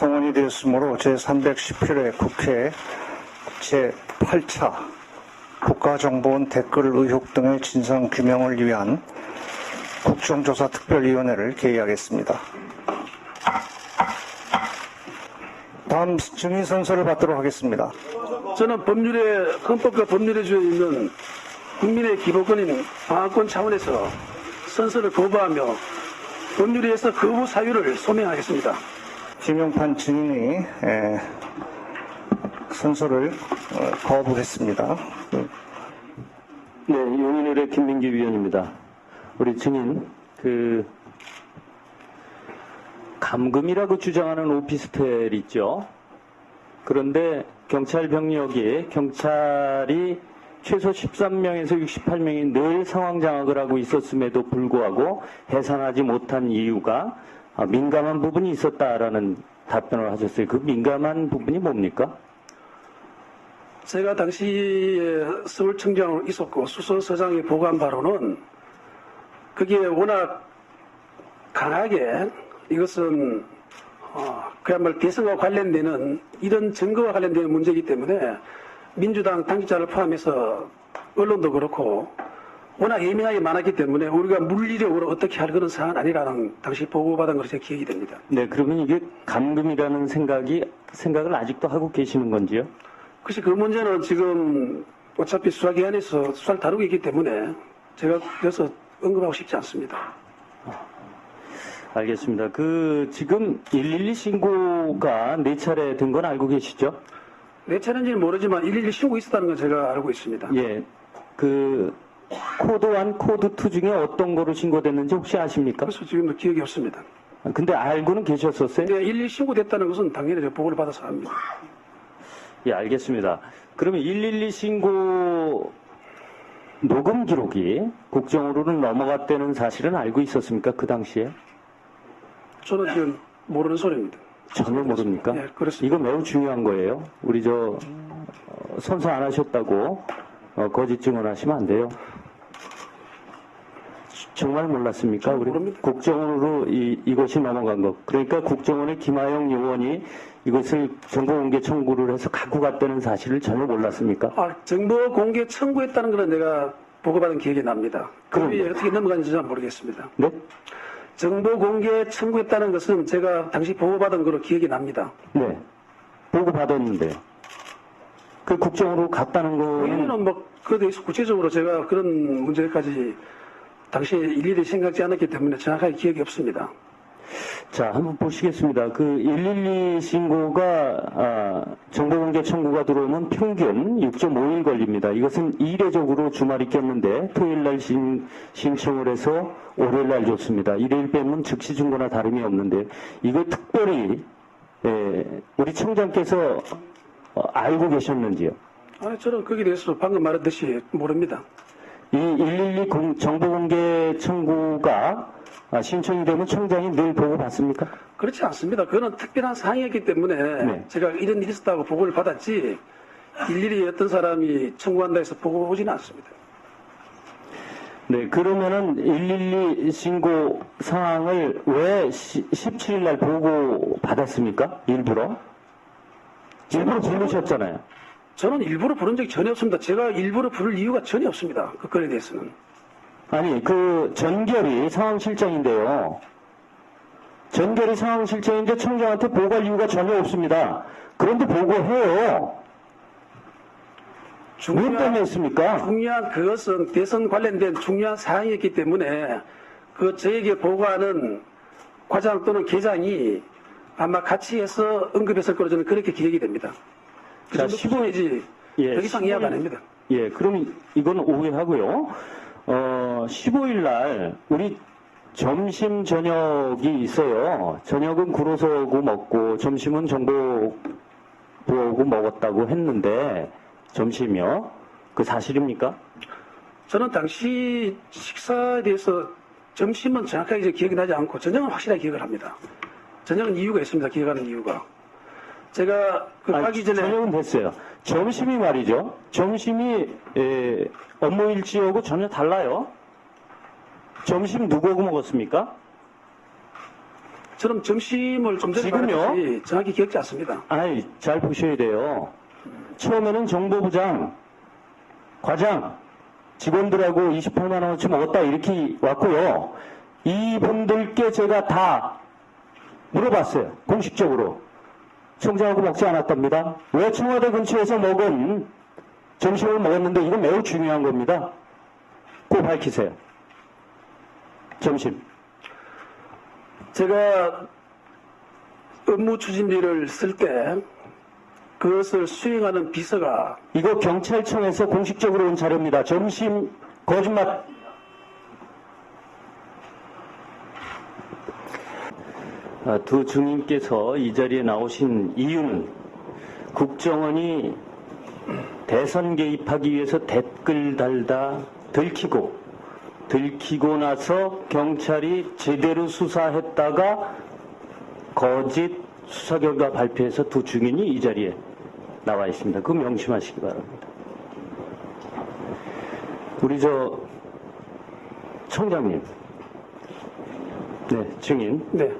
성원이 되었으므로 제310회의 국회 제8차 국가정보원 댓글 의혹 등의 진상규명을 위한 국정조사특별위원회를 개의하겠습니다. 다음 증인 선서를 받도록 하겠습니다. 저는 헌법과 법률에 주어 있는 국민의 기본권인 방어권 차원에서 선서를 거부하며 법률에 의해서 거부 사유를 소명하겠습니다. 김용판 증인이 선서를 거부했습니다. 네, 용인의뢰 김민기 위원입니다. 우리 증인, 감금이라고 주장하는 오피스텔 있죠? 그런데 경찰 병력이, 경찰이 최소 13명에서 68명이 늘 상황 장악을 하고 있었음에도 불구하고 해산하지 못한 이유가 민감한 부분이 있었다라는 답변을 하셨어요. 그 민감한 부분이 뭡니까? 제가 당시에 서울청장으로 있었고 수서서장이 보고한 바로는 그게 워낙 강하게 이것은 그야말로 대선과 관련되는 이런 증거와 관련되는 문제이기 때문에 민주당 당직자를 포함해서 언론도 그렇고 워낙 예민하게 많았기 때문에 우리가 물리력으로 어떻게 할 그런 사안은 아니라는 당시 보고받은 것으로 제 기억이 됩니다. 네, 그러면 이게 감금이라는 생각을 아직도 하고 계시는 건지요? 글쎄 그 문제는 지금 어차피 수사기관에서 수사를 다루고 있기 때문에 제가 그래서 언급하고 싶지 않습니다. 알겠습니다. 지금 112 신고가 4차례 된 건 알고 계시죠? 4차례인지는 모르지만 112 신고 있었다는 건 제가 알고 있습니다. 예. 코드 1, 코드 2 중에 어떤 거로 신고됐는지 혹시 아십니까? 그래서 지금 기억이 없습니다. 근데 알고는 계셨었어요? 근데 112 신고됐다는 것은 당연히 제가 보고를 받아서 합니다. 예, 알겠습니다. 그러면 112 신고 녹음 기록이 국정으로는 넘어갔다는 사실은 알고 있었습니까? 그 당시에? 저는 지금 모르는 소리입니다. 전혀 모릅니까? 예, 그렇습니다. 이거 매우 중요한 거예요. 우리 선서 안 하셨다고 거짓 증언하시면 안 돼요. 정말 몰랐습니까? 우리 모릅니다. 국정원으로 이것이 넘어간 것. 그러니까 국정원의 김하영 요원이 이것을 정보공개 청구를 해서 갖고 갔다는 사실을 전혀 몰랐습니까? 정보 공개 청구했다는 것은 내가 보고받은 기억이 납니다. 그게 어떻게 넘어갔는지 잘 모르겠습니다. 네? 정보 공개 청구했다는 것은 제가 당시 보고받은 걸로 기억이 납니다. 네. 보고받았는데요. 그 국정으로 갔다는 거는 우리는 그에 대해서 구체적으로 제가 그런 문제까지 당시에 일일이 생각지 않았기 때문에 정확하게 기억이 없습니다. 자, 한번 보시겠습니다. 112 신고가 정보공개 청구가 들어오면 평균 6.5일 걸립니다. 이것은 이례적으로 주말이 꼈는데 토요일날 신청을 해서 월요일날 줬습니다. 일요일 빼면 즉시 준 거나 다름이 없는데 이거 특별히 우리 청장께서 알고 계셨는지요? 저는 거기에 대해서 방금 말했듯이 모릅니다. 이 112 정보공개 청구가 신청이 되면 청장이 늘 보고 받습니까? 그렇지 않습니다. 그거는 특별한 사항이었기 때문에 네. 제가 이런 일이 있었다고 보고를 받았지 일일이 어떤 사람이 청구한다 해서 보고 오지는 않습니다. 네, 그러면은 112 신고 상황을 왜 17일 날 보고 받았습니까? 일부러 부르셨잖아요. 저는 일부러 부른 적이 전혀 없습니다. 제가 일부러 부를 이유가 전혀 없습니다. 그 건에 대해서는. 아니, 전결이 상황실장인데요. 전결이 상황실장인데 청장한테 보고할 이유가 전혀 없습니다. 그런데 보고해요. 왜 때문에 했습니까? 중요한 그것은 대선 관련된 중요한 사항이었기 때문에 저에게 보고하는 과장 또는 계장이 아마 같이 해서 언급했을 거로 저는 그렇게 기억이 됩니다. 자, 15일이지 더 이상 이해가 안 됩니다. 예, 그럼 이건 오해하고요. 15일 날 우리 점심 저녁이 있어요. 저녁은 구로소고 먹고 점심은 정보 보고 먹었다고 했는데 점심이요? 그 사실입니까? 저는 당시 식사에 대해서 점심은 정확하게 이제 기억이 나지 않고 저녁은 확실하게 기억을 합니다. 저녁은 이유가 있습니다. 기억하는 이유가. 제가 가기 전에 저녁은 됐어요. 점심이 말이죠. 점심이 업무 일지하고 전혀 달라요. 점심 누구하고 먹었습니까? 저는 점심을 좀 전에 지금요? 말했듯이 정확히 기억지 않습니다. 아니, 잘 보셔야 돼요. 처음에는 정보부장, 과장, 직원들하고 28만 원어치 먹었다 이렇게 왔고요. 이분들께 제가 다 물어봤어요. 공식적으로. 총장하고 먹지 않았답니다. 왜 청와대 근처에서 먹은 점심을 먹었는데 이건 매우 중요한 겁니다. 꼭 밝히세요. 점심. 제가 업무 추진비를 쓸 때 그것을 수행하는 비서가 이거 경찰청에서 공식적으로 온 자료입니다. 점심 거짓말. 두 증인께서 이 자리에 나오신 이유는 국정원이 대선 개입하기 위해서 댓글 달다 들키고 나서 경찰이 제대로 수사했다가 거짓 수사 결과 발표해서 두 증인이 이 자리에 나와 있습니다. 그거 명심하시기 바랍니다. 우리 청장님. 네, 증인. 네.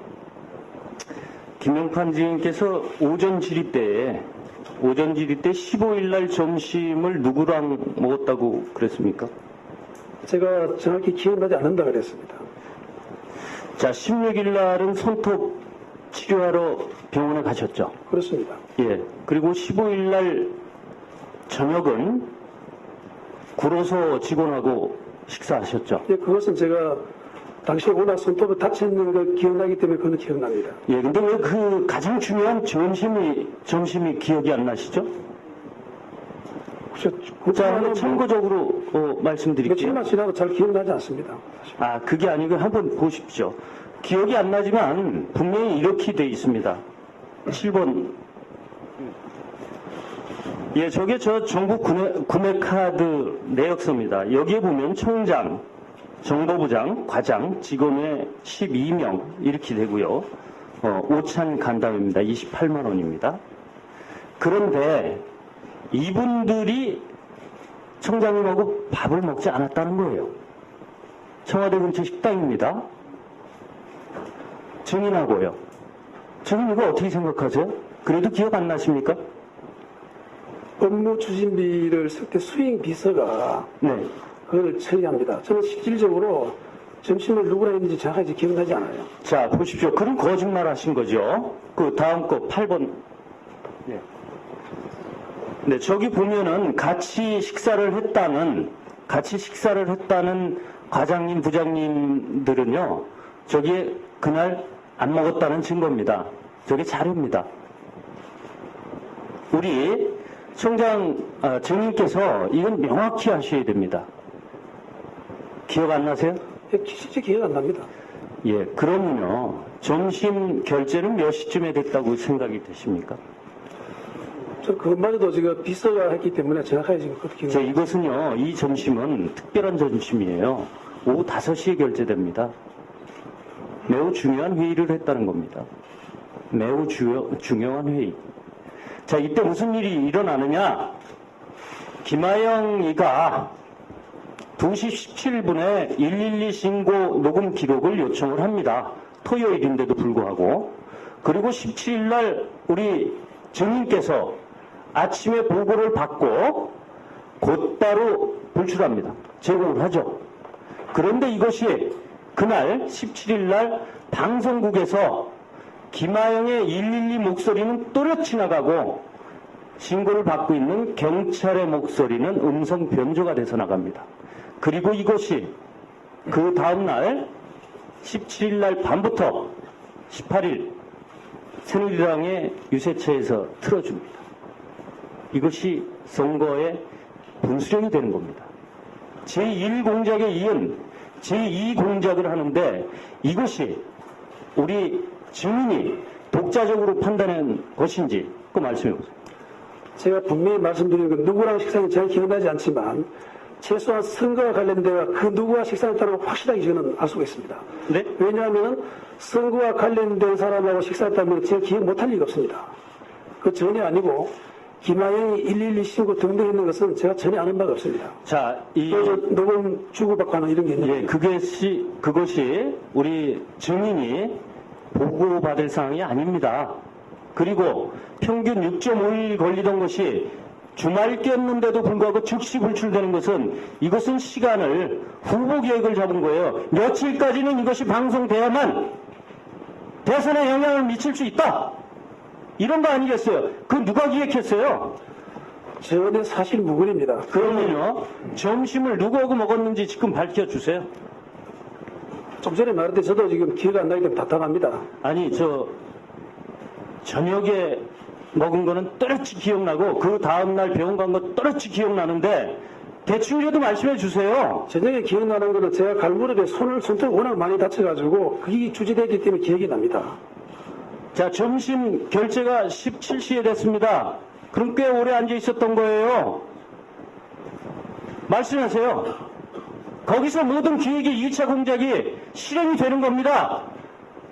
김영판 증인께서 오전 질의 때 15일 날 점심을 누구랑 먹었다고 그랬습니까? 제가 정확히 기억나지 않는다 그랬습니다. 자, 16일 날은 손톱 치료하러 병원에 가셨죠? 그렇습니다. 예. 그리고 15일 날 저녁은 구로소 직원하고 식사하셨죠? 예, 그것은 제가 당시에 워낙 손톱을 다쳤는 걸 기억나기 때문에 그건 기억납니다. 예. 근데 왜 그 가장 중요한 점심이 기억이 안 나시죠? 자, 참고적으로 말씀드릴게요. 며칠만 지나도 잘 기억나지 않습니다. 사실. 아, 그게 아니고 한번 보십시오. 기억이 안 나지만 분명히 이렇게 돼 있습니다. 7번. 예, 저게 저 정부 구매 카드 내역서입니다. 여기에 보면 총장, 정보부장, 과장, 직원의 12명 이렇게 되고요. 오찬 간담회입니다. 28만 원입니다. 그런데 이분들이 청장님하고 밥을 먹지 않았다는 거예요. 청와대 근처 식당입니다. 증인하고요. 증인 이거 어떻게 생각하세요? 그래도 기억 안 나십니까? 업무 추진비를 쓸 때 수행 비서가 네. 그걸 처리합니다. 저는 실질적으로 점심을 누구랑 했는지 정확하게 기억나지 않아요. 자, 보십시오. 그럼 거짓말 하신 거죠. 그 다음 거 8번. 네. 네, 저기 보면은 같이 식사를 했다는 과장님, 부장님들은요, 저기에 그날 안 먹었다는 증거입니다. 저게 자료입니다. 우리 총장, 증인께서 이건 명확히 하셔야 됩니다. 기억 안 나세요? 진짜 기억 안 납니다. 예, 그러면요, 점심 결제는 몇 시쯤에 됐다고 생각이 되십니까? 저 그것마저도 지금 비서가 했기 때문에 정확하게 지금 그렇게 자, 이것은요, 이 점심은 특별한 점심이에요. 오후 5시에 결제됩니다. 매우 중요한 회의를 했다는 겁니다. 매우 중요한 회의. 자, 이때 무슨 일이 일어나느냐? 김하영이가 2시 17분에 112 신고 녹음 기록을 요청을 합니다. 토요일인데도 불구하고. 그리고 17일 날 우리 증인께서 아침에 보고를 받고 곧바로 불출합니다. 제공을 하죠. 그런데 이것이 그날 17일 날 방송국에서 김하영의 112 목소리는 또렷이 나가고 신고를 받고 있는 경찰의 목소리는 음성 변조가 돼서 나갑니다. 그리고 이것이 그 다음날 17일 날 밤부터 18일 새누리당의 유세처에서 틀어줍니다. 이것이 선거의 분수령이 되는 겁니다. 제1공작에 이은 제2공작을 하는데 이것이 우리 증인이 독자적으로 판단한 것인지 그 말씀해 보세요. 제가 분명히 말씀드린 건 누구랑 식사했는지 잘 기억나지 않지만 최소한 선거와 관련되어 그 누구와 식사했다는 걸 확실하게 저는 알 수가 있습니다. 네? 왜냐하면 선거와 관련된 사람하고 식사했다면 제가 기억 못할 리가 없습니다. 그 전혀 아니고 김하영이 112 신고 등등했는 것은 제가 전혀 아는 바가 없습니다. 자, 그래서 녹음 주고받고 하는 이런 게 있는데 예, 그것이 우리 증인이 보고받을 사항이 아닙니다. 그리고 평균 6.5일 걸리던 것이 주말 꼈는데도 불구하고 즉시 불출되는 것은 이것은 시간을 후보 계획을 잡은 거예요. 며칠까지는 이것이 방송돼야만 대선에 영향을 미칠 수 있다. 이런 거 아니겠어요? 그 누가 기획했어요? 전혀 사실 무근입니다. 그러면요, 점심을 누구하고 먹었는지 지금 밝혀주세요. 좀 전에 말했듯이 저도 지금 기억 안 나기 때문에 답답합니다. 아니, 저녁에 먹은 거는 또렷이 기억나고 그 다음날 병원 간 거 또렷이 기억나는데 대충이라도 말씀해 주세요. 저녁에 기억나는 거는 제가 갈무릎에 손톱이 워낙 많이 다쳐가지고 그게 주제되기 때문에 기억이 납니다. 자, 점심 결제가 17시에 됐습니다. 그럼 꽤 오래 앉아 있었던 거예요. 말씀하세요. 거기서 모든 기획의 2차 공작이 실행이 되는 겁니다.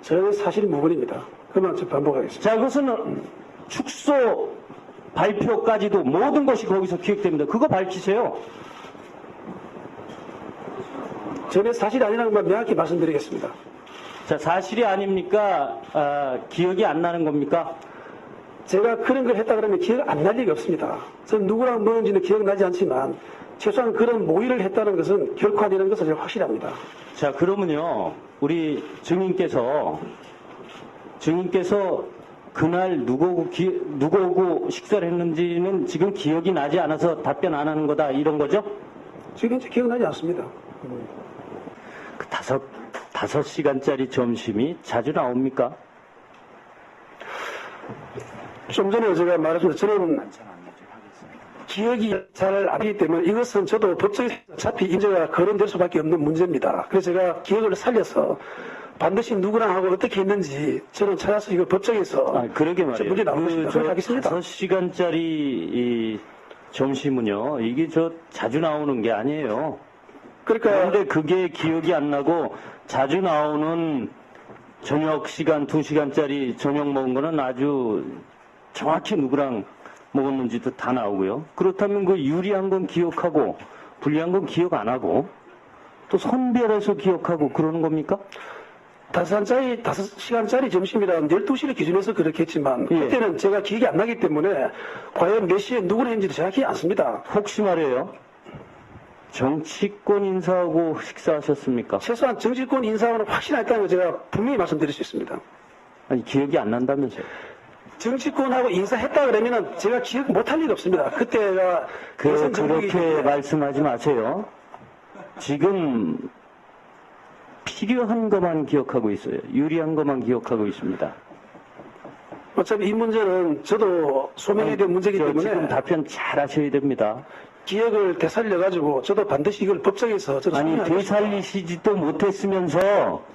저는 사실 무근입니다. 그만 좀 반복하겠습니다. 자, 그것은 축소 발표까지도 모든 것이 거기서 기획됩니다. 그거 밝히세요. 전혀 사실 아니라는 걸 명확히 말씀드리겠습니다. 자, 사실이 아닙니까? 기억이 안 나는 겁니까? 제가 그런 걸 했다 그러면 기억 안 날 리가 없습니다. 저는 누구랑 먹은지는 기억나지 않지만 최소한 그런 모의를 했다는 것은 결코 아니라는 것을 제가 확실합니다. 자, 그러면요, 우리 증인께서 그날 누구하고 식사를 했는지는 지금 기억이 나지 않아서 답변 안 하는 거다, 이런 거죠? 지금 현재 기억나지 않습니다. 그 다섯 시간짜리 점심이 자주 나옵니까? 좀 전에 제가 말했습니다. 저는 기억이 잘 안 나기 때문에 이것은 저도 법적에서 어차피 인재가 거론될 수밖에 없는 문제입니다. 그래서 제가 기억을 살려서 반드시 누구랑 하고 어떻게 했는지 저는 찾아서 이거 법정에서 그러게 말이에요. 문제 나올 것입니다. 그렇게 하겠습니다. 5시간짜리 이 점심은요, 이게 자주 나오는 게 아니에요. 그러니까 그런데 그게 기억이 안 나고 자주 나오는 저녁 시간 2시간짜리 저녁 먹은 거는 아주 정확히 누구랑 먹었는지도 다 나오고요. 그렇다면 그 유리한 건 기억하고 불리한 건 기억 안 하고 또 선별해서 기억하고 그러는 겁니까? 5시간짜리 점심이라는 12시를 기준해서 그렇겠지만 예. 그때는 제가 기억이 안 나기 때문에 과연 몇 시에 누구를 했는지도 정확히 않습니다. 혹시 말이에요, 정치권 인사하고 식사하셨습니까? 최소한 정치권 인사하고는 확신했다는 걸 제가 분명히 말씀드릴 수 있습니다. 아니, 기억이 안 난다면서요. 정치권하고 인사했다 그러면은 제가 기억 못할 리가 없습니다. 그때가 대선 정국이기 그렇게 때문에. 말씀하지 마세요. 지금 필요한 것만 기억하고 있어요. 유리한 것만 기억하고 있습니다. 어차피 이 문제는 저도 소명에 대한 문제이기 때문에 지금 답변 잘 하셔야 됩니다. 기억을 되살려가지고 저도 반드시 이걸 법정에서 저도 아니, 소명하겠습니다. 되살리시지도 못했으면서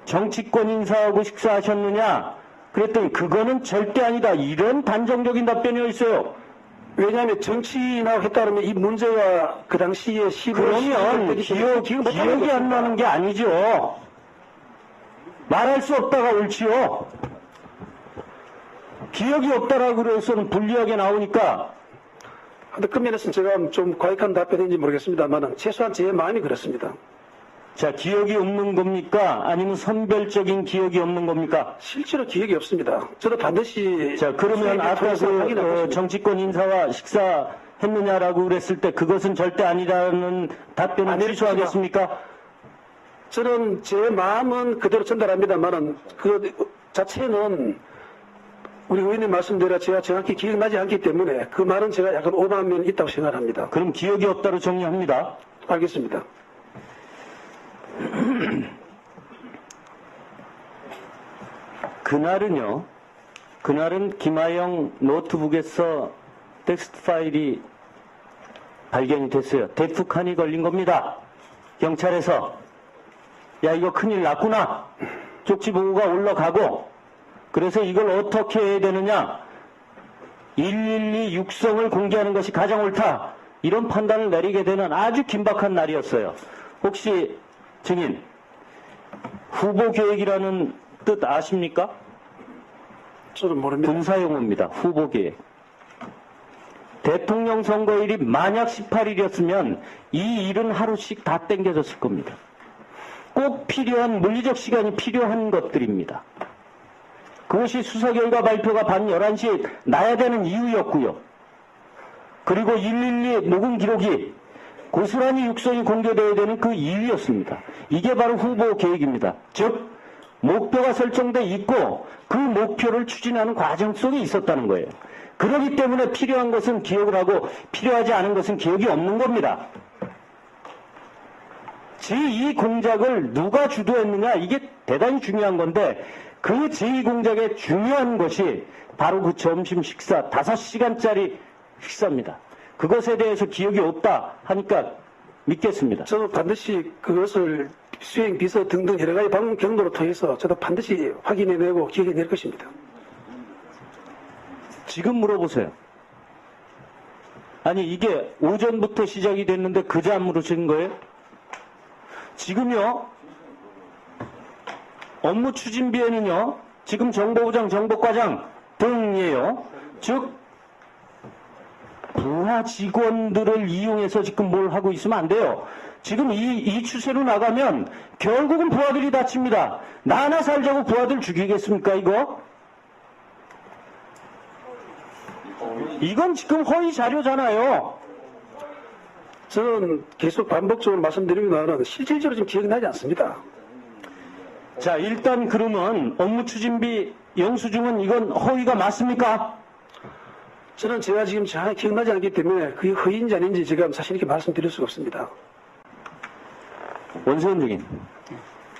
정치권 인사하고 식사하셨느냐? 그랬더니 그거는 절대 아니다. 이런 단정적인 답변이 있어요. 왜냐하면 정치인하고 했다 그러면 이 문제가 그 당시에 그러면 기억이 안 나는 게 아니죠. 말할 수 없다가 옳지요. 기억이 없다라고 그래서는 불리하게 나오니까. 근데 그 면에서는 제가 좀 과격한 답변인지 모르겠습니다만 최소한 제 마음이 그렇습니다. 자, 기억이 없는 겁니까? 아니면 선별적인 기억이 없는 겁니까? 실제로 기억이 없습니다. 저도 반드시 자, 그러면 아까 정치권 인사와 식사했느냐라고 그랬을 때 그것은 절대 아니라는 답변을 취소하겠습니까? 저는 제 마음은 그대로 전달합니다만은 그 자체는 우리 의원님 말씀대로 제가 정확히 기억나지 않기 때문에 그 말은 제가 약간 오버한 면이 있다고 생각합니다. 그럼 기억이 없다로 정리합니다. 알겠습니다. 그날은 김하영 노트북에서 텍스트 파일이 발견이 됐어요. 데프칸이 걸린 겁니다. 경찰에서. 야, 이거 큰일 났구나. 쪽지 보고가 올라가고. 그래서 이걸 어떻게 해야 되느냐. 112 육성을 공개하는 것이 가장 옳다. 이런 판단을 내리게 되는 아주 긴박한 날이었어요. 혹시 증인, 후보 계획이라는 뜻 아십니까? 저는 모릅니다. 군사용어입니다. 후보 계획. 대통령 선거일이 만약 18일이었으면 이 일은 하루씩 다 땡겨졌을 겁니다. 꼭 필요한 물리적 시간이 필요한 것들입니다. 그것이 수사 결과 발표가 밤 11시에 나야 되는 이유였고요. 그리고 112 녹음 기록이 고스란히 육성이 공개되어야 되는 그 이유였습니다. 이게 바로 후보 계획입니다. 즉 목표가 설정돼 있고 그 목표를 추진하는 과정 속에 있었다는 거예요. 그렇기 때문에 필요한 것은 기억을 하고 필요하지 않은 것은 기억이 없는 겁니다. 제2 공작을 누가 주도했느냐, 이게 대단히 중요한 건데 그 제2 공작의 중요한 것이 바로 그 점심 식사 5시간짜리 식사입니다. 그것에 대해서 기억이 없다 하니까 믿겠습니다. 저도 반드시 그것을 수행 비서 등등 여러 가지 방법 경로를 통해서 저도 반드시 확인해내고 기억해낼 것입니다. 지금 물어보세요. 아니 이게 오전부터 시작이 됐는데 그제 안 물으신 거예요? 지금요 업무 추진비에는요 지금 정보부장 정보과장 등이에요. 즉 부하 직원들을 이용해서 지금 뭘 하고 있으면 안 돼요. 지금 이 추세로 나가면 결국은 부하들이 다칩니다. 나 하나 살자고 부하들 죽이겠습니까 이거? 이건 지금 허위 자료잖아요. 저는 계속 반복적으로 말씀드리기보다는 실질적으로 지금 기억이 나지 않습니다. 자, 일단 그러면 업무 추진비 영수증은 이건 허위가 맞습니까? 저는 제가 지금 잘 기억나지 않기 때문에 그게 허위인지 아닌지 제가 사실 이렇게 말씀드릴 수가 없습니다. 원세훈 증인,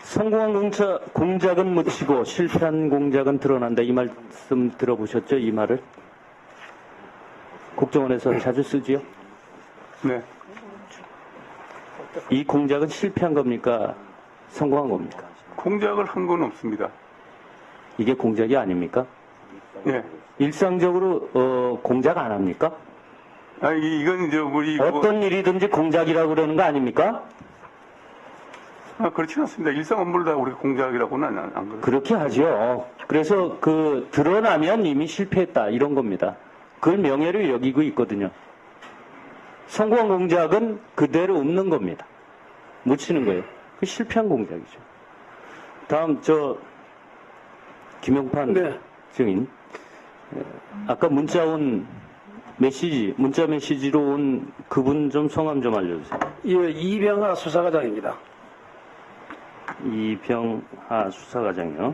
성공한 공작은 묻히고 실패한 공작은 드러난다. 이 말씀 들어보셨죠? 이 말을? 국정원에서 자주 쓰지요? 네. 이 공작은 실패한 겁니까? 성공한 겁니까? 공작을 한 건 없습니다. 이게 공작이 아닙니까? 예. 일상적으로 공작 안 합니까? 아니, 이건 이제 우리 어떤 일이든지 공작이라고 그러는 거 아닙니까? 그렇지는 않습니다. 일상 업무를 다 우리가 공작이라고는 안 그래요. 그렇게 하죠. 그래서 그 드러나면 이미 실패했다 이런 겁니다. 그걸 명예를 여기고 있거든요. 성공한 공작은 그대로 없는 겁니다. 묻히는 거예요. 그 실패한 공작이죠. 다음 김용판 네. 증인. 아까 문자 메시지로 온 그분 좀 성함 좀 알려주세요. 예, 이병하 수사과장입니다. 이병하 수사과장이요.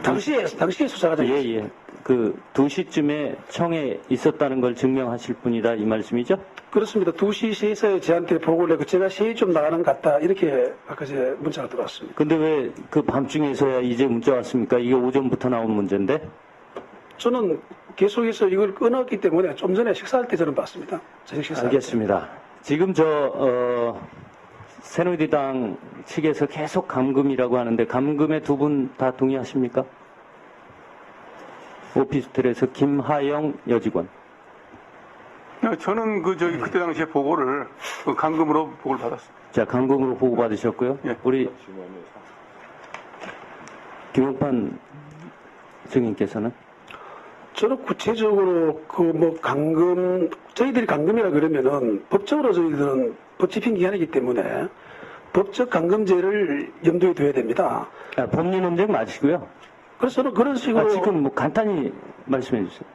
당시에 수사과장이었습니다. 예. 그 2시쯤에 청에 있었다는 걸 증명하실 분이다 이 말씀이죠? 그렇습니다. 2시 3시에 저한테 보고를 해서 제가 3시 좀 나가는 것 같다. 이렇게 아까 제 문자가 들어왔습니다. 근데 왜 그 밤중에서야 이제 문자 왔습니까? 이게 오전부터 나온 문제인데? 저는 계속해서 이걸 끊었기 때문에 좀 전에 식사할 때 저는 봤습니다. 저녁 식사할 때. 알겠습니다. 지금 새누리당 측에서 계속 감금이라고 하는데 감금에 두 분 다 동의하십니까? 오피스텔에서 김하영 여직원. 저는 그때 당시에 보고를 감금으로 보고를 받았습니다. 자, 감금으로 보고받으셨고요. 예. 우리 김용판 증인께서는? 저는 구체적으로 저희들이 감금이라 그러면은 법적으로 저희들은 법 집행 기관이기 때문에 법적 감금죄를 염두에 둬야 됩니다. 법리 논쟁 마시고요. 그래서 저는 그런 식으로 지금 간단히 말씀해 주세요.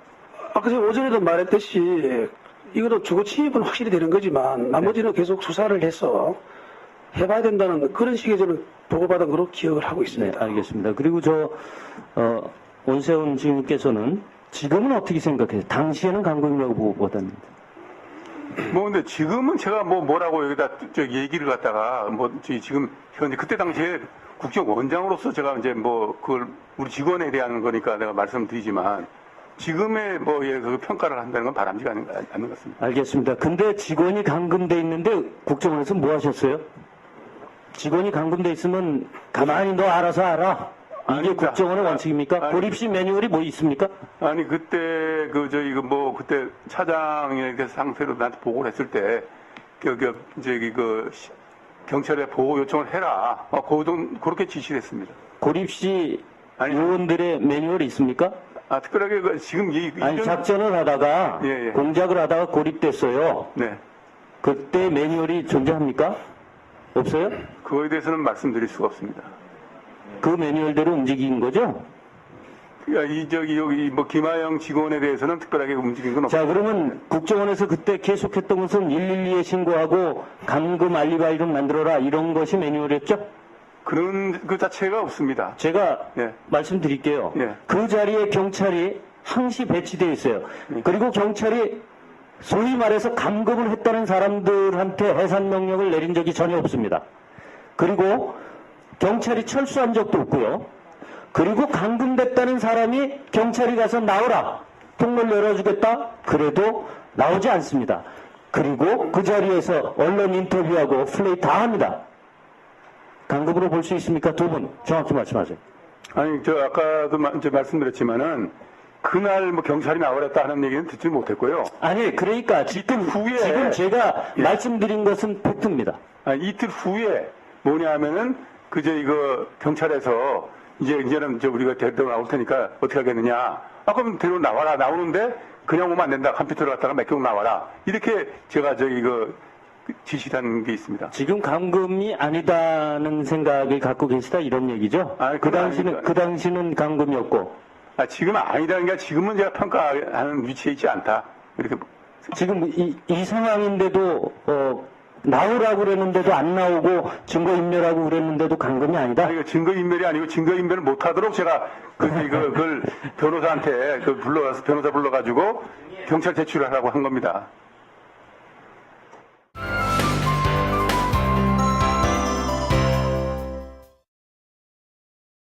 아까 제가 오전에도 말했듯이 이거는 주거 침입은 확실히 되는 거지만 나머지는 계속 수사를 해서 해봐야 된다는 그런 식의 저는 보고받은 거로 기억을 하고 네, 있습니다. 알겠습니다. 그리고 원세훈 증인께서는 지금은 어떻게 생각해요? 당시에는 감금이라고 보고받았는데. 근데 지금은 제가 뭐라고 여기다 얘기를 갖다가 지금 현재 그때 당시에 국정원장으로서 제가 이제 그걸 우리 직원에 대한 거니까 내가 말씀드리지만 지금의 그 평가를 한다는 건 바람직하지 않는 것 같습니다. 알겠습니다. 근데 직원이 감금돼 있는데 국정원에서 뭐 하셨어요? 직원이 감금돼 있으면 가만히 너 알아서 알아. 이게 아닙니다. 국정원의 원칙입니까? 고립식 매뉴얼이 뭐 있습니까? 아니 그때 그때 차장의 상태로 나한테 보고를 했을 때 경찰에 보고 요청을 해라. 그렇게 지시를 했습니다. 고립식 아니, 요원들의 매뉴얼이 있습니까? 특별하게 지금 아니 작전을 하다가 예. 공작을 하다가 고립됐어요. 네. 그때 매뉴얼이 존재합니까? 없어요? 그거에 대해서는 말씀드릴 수가 없습니다. 그 매뉴얼대로 움직인 거죠? 여기 뭐 김하영 직원에 대해서는 특별하게 움직인 건 없고. 자, 그러면 국정원에서 그때 계속했던 것은 112에 신고하고 감금 알리바이를 만들어라 이런 것이 매뉴얼이었죠? 그런 그 자체가 없습니다. 제가 예. 말씀드릴게요. 예. 그 자리에 경찰이 항시 배치되어 있어요. 그리고 경찰이 소위 말해서 감금을 했다는 사람들한테 해산 명령을 내린 적이 전혀 없습니다. 그리고 경찰이 철수한 적도 없고요. 그리고 감금됐다는 사람이 경찰이 가서 나오라, 통로를 열어주겠다, 그래도 나오지 않습니다. 그리고 그 자리에서 언론 인터뷰하고 플레이 다 합니다. 감금으로 볼 수 있습니까? 두 분 정확히 말씀하세요. 아니, 저 아까도 이제 말씀드렸지만은 그날 뭐 경찰이 나오랬다 하는 얘기는 듣지 못했고요. 아니, 그러니까 지금 제가 말씀드린 것은 팩트입니다. 이틀 후에 뭐냐 하면은 그저 이거 경찰에서 이제는 우리가 데리러 나올 테니까 어떻게 하겠느냐. 그럼 데리러 나와라. 나오는데 그냥 오면 안 된다. 컴퓨터를 갖다가 몇 경 나와라. 이렇게 제가 지시한 게 있습니다. 지금 감금이 아니다는 생각을 갖고 계시다 이런 얘기죠? 아니, 그 그건 당시는 아닙니다. 그 당시는 감금이었고 지금은 아니다는 게 지금은 제가 평가하는 위치에 있지 않다. 이렇게 지금 이 상황인데도 나오라고 그랬는데도 안 나오고 증거인멸하고 그랬는데도 감금이 아니다? 이거 증거인멸이 아니고 증거인멸을 못하도록 제가 그걸 변호사한테 변호사 불러가지고 경찰 제출하라고 한 겁니다.